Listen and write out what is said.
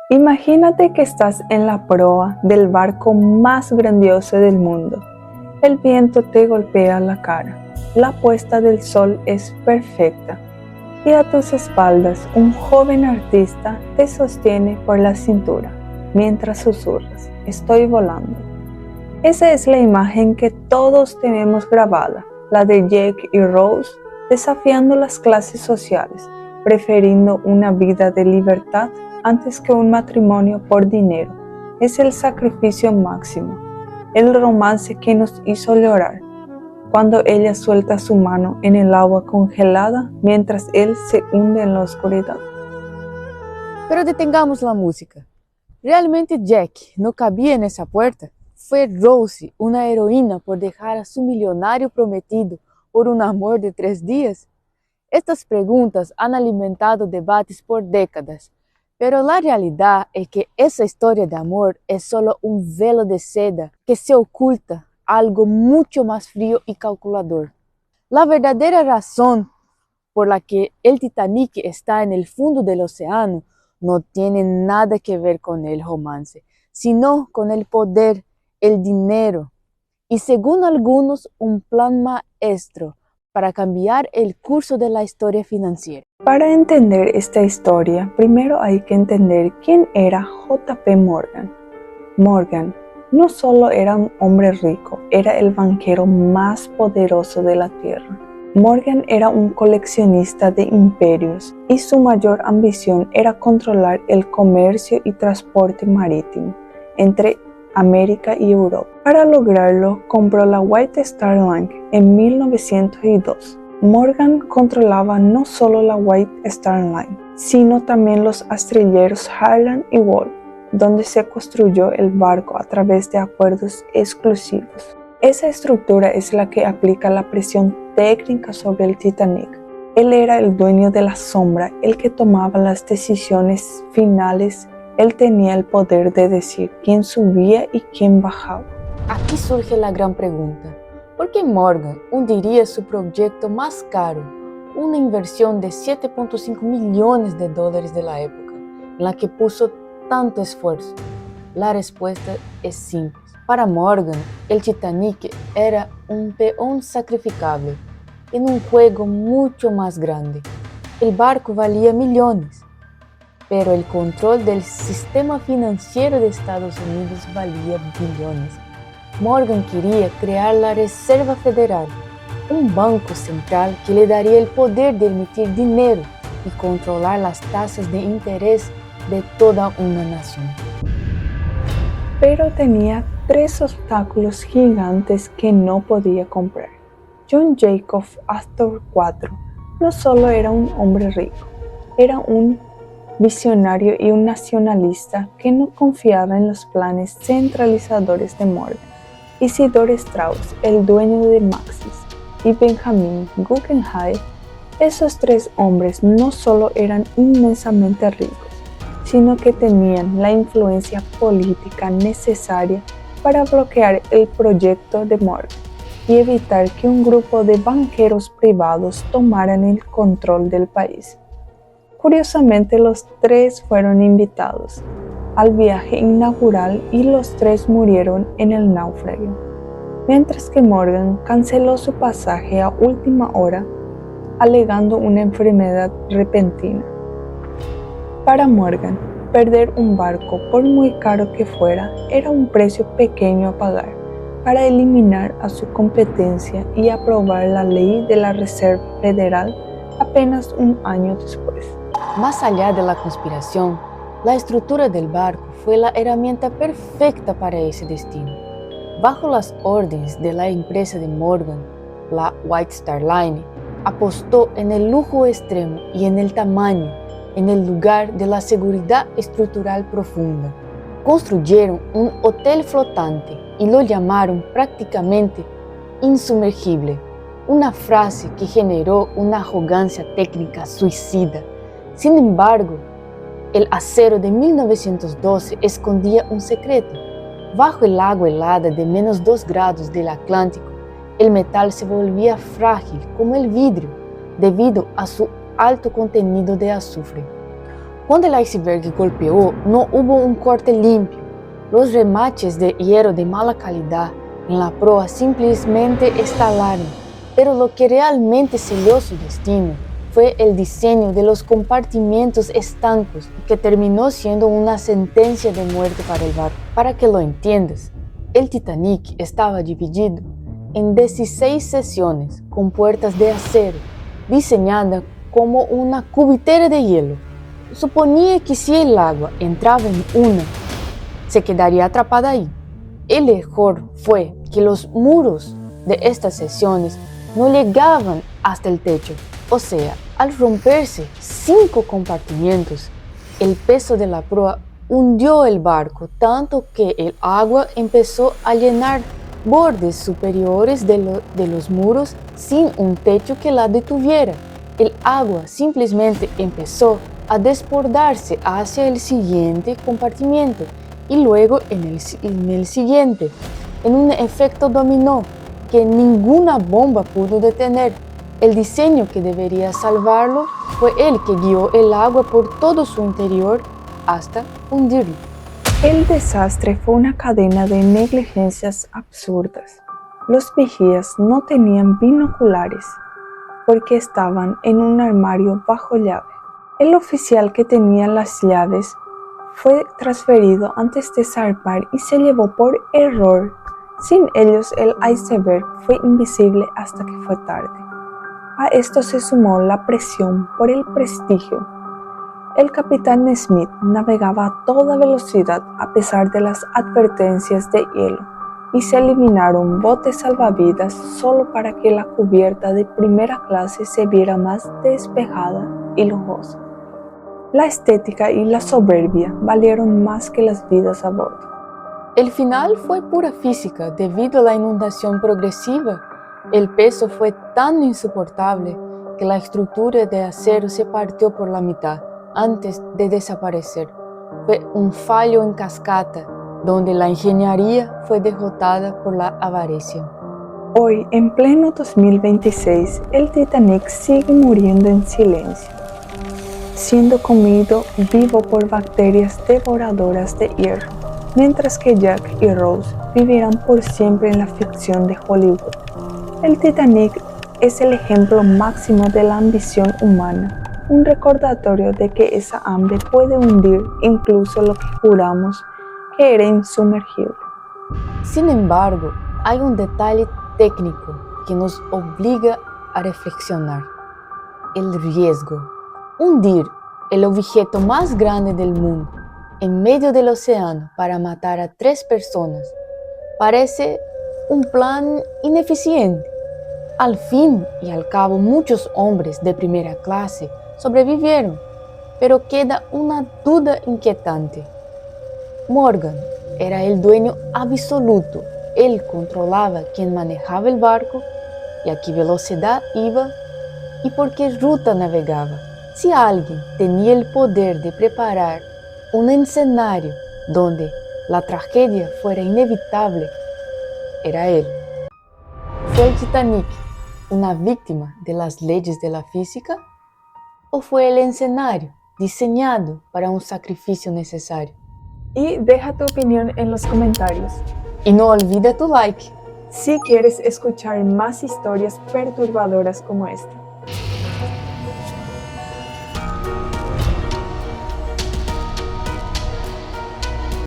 Imagínate que estás en la proa del barco más grandioso del mundo. El viento te golpea la cara, la puesta del sol es perfecta y a tus espaldas un joven artista te sostiene por la cintura mientras susurras, estoy volando. Esa es la imagen que todos tenemos grabada, la de Jake y Rose desafiando las clases sociales, prefiriendo una vida de libertad antes que un matrimonio por dinero. Es el sacrificio máximo, el romance que nos hizo llorar, cuando ella suelta su mano en el agua congelada mientras él se hunde en la oscuridad. Pero detengamos la música. ¿Realmente Jack no cabía en esa puerta? ¿Fue Rosie una heroína por dejar a su millonario prometido por un amor de 3 días? Estas preguntas han alimentado debates por décadas, pero la realidad es que esa historia de amor es solo un velo de seda que se oculta algo mucho más frío y calculador. La verdadera razón por la que el Titanic está en el fondo del océano no tiene nada que ver con el romance, sino con el poder, el dinero y, según algunos, un plan maestro para cambiar el curso de la historia financiera. Para entender esta historia, primero hay que entender quién era J.P. Morgan. Morgan no solo era un hombre rico, era el banquero más poderoso de la tierra. Morgan era un coleccionista de imperios y su mayor ambición era controlar el comercio y transporte marítimo entre América y Europa. Para lograrlo, compró la White Star Line en 1902. Morgan controlaba no solo la White Star Line, sino también los astilleros Harland y Wolff, donde se construyó el barco a través de acuerdos exclusivos. Esa estructura es la que aplica la presión técnica sobre el Titanic. Él era el dueño de la sombra, el que tomaba las decisiones finales. Él tenía el poder de decir quién subía y quién bajaba. Aquí surge la gran pregunta. ¿Por qué Morgan hundiría su proyecto más caro, una inversión de $7.5 millones de la época, en la que puso tanto esfuerzo? La respuesta es simple. Para Morgan, el Titanic era un peón sacrificable en un juego mucho más grande. El barco valía millones, pero el control del sistema financiero de Estados Unidos valía billones. Morgan quería crear la Reserva Federal, un banco central que le daría el poder de emitir dinero y controlar las tasas de interés de toda una nación. Pero tenía 3 obstáculos gigantes que no podía comprar. John Jacob Astor IV no solo era un hombre rico, era un visionario y un nacionalista que no confiaba en los planes centralizadores de Morgan. Isidor Strauss, el dueño de Maxis, y Benjamin Guggenheim, esos 3 hombres no solo eran inmensamente ricos, sino que tenían la influencia política necesaria para bloquear el proyecto de Morgan y evitar que un grupo de banqueros privados tomaran el control del país. Curiosamente, los 3 fueron invitados al viaje inaugural y los 3 murieron en el naufragio, mientras que Morgan canceló su pasaje a última hora, alegando una enfermedad repentina. Para Morgan, perder un barco, por muy caro que fuera, era un precio pequeño a pagar para eliminar a su competencia y aprobar la ley de la Reserva Federal apenas un año después. Más allá de la conspiración, la estructura del barco fue la herramienta perfecta para ese destino. Bajo las órdenes de la empresa de Morgan, la White Star Line apostó en el lujo extremo y en el tamaño, en el lugar de la seguridad estructural profunda. Construyeron un hotel flotante y lo llamaron prácticamente insumergible, una frase que generó una arrogancia técnica suicida. Sin embargo, el acero de 1912 escondía un secreto. Bajo el agua helada de -2 grados del Atlántico, el metal se volvía frágil como el vidrio debido a su alto contenido de azufre. Cuando el iceberg golpeó, no hubo un corte limpio. Los remaches de hierro de mala calidad en la proa simplemente estalaron, pero lo que realmente selló su destino fue el diseño de los compartimentos estancos, que terminó siendo una sentencia de muerte para el barco. Para que lo entiendas, el Titanic estaba dividido en 16 secciones con puertas de acero, diseñadas como una cubitera de hielo. Suponía que si el agua entraba en una, se quedaría atrapada ahí. El error fue que los muros de estas secciones no llegaban hasta el techo. O sea, al romperse 5 compartimentos, el peso de la proa hundió el barco tanto que el agua empezó a llenar bordes superiores de los muros sin un techo que la detuviera. El agua simplemente empezó a desbordarse hacia el siguiente compartimento y luego en el siguiente, en un efecto dominó que ninguna bomba pudo detener. El diseño que debería salvarlo fue el que guió el agua por todo su interior hasta hundirlo. El desastre fue una cadena de negligencias absurdas. Los vigías no tenían binoculares porque estaban en un armario bajo llave. El oficial que tenía las llaves fue transferido antes de zarpar y se llevó por error. Sin ellos, el iceberg fue invisible hasta que fue tarde. A esto se sumó la presión por el prestigio. El capitán Smith navegaba a toda velocidad a pesar de las advertencias de hielo, y se eliminaron botes salvavidas solo para que la cubierta de primera clase se viera más despejada y lujosa. La estética y la soberbia valieron más que las vidas a bordo. El final fue pura física debido a la inundación progresiva. El peso fue tan insoportable que la estructura de acero se partió por la mitad antes de desaparecer. Fue un fallo en cascada donde la ingeniería fue derrotada por la avaricia. Hoy, en pleno 2026, el Titanic sigue muriendo en silencio, siendo comido vivo por bacterias devoradoras de hierro, mientras que Jack y Rose vivirán por siempre en la ficción de Hollywood. El Titanic es el ejemplo máximo de la ambición humana, un recordatorio de que esa hambre puede hundir incluso lo que juramos que era insumergible. Sin embargo, hay un detalle técnico que nos obliga a reflexionar: el riesgo. Hundir el objeto más grande del mundo en medio del océano para matar a 3 personas parece un plan ineficiente. Al fin y al cabo, muchos hombres de primera clase sobrevivieron, pero queda una duda inquietante. Morgan era el dueño absoluto. Él controlaba quién manejaba el barco y a qué velocidad iba y por qué ruta navegaba. Si alguien tenía el poder de preparar un escenario donde la tragedia fuera inevitable, era él. ¿Fue el Titanic una víctima de las leyes de la física? ¿O fue el escenario diseñado para un sacrificio necesario? Y deja tu opinión en los comentarios. Y no olvida tu like Si quieres escuchar más historias perturbadoras como esta.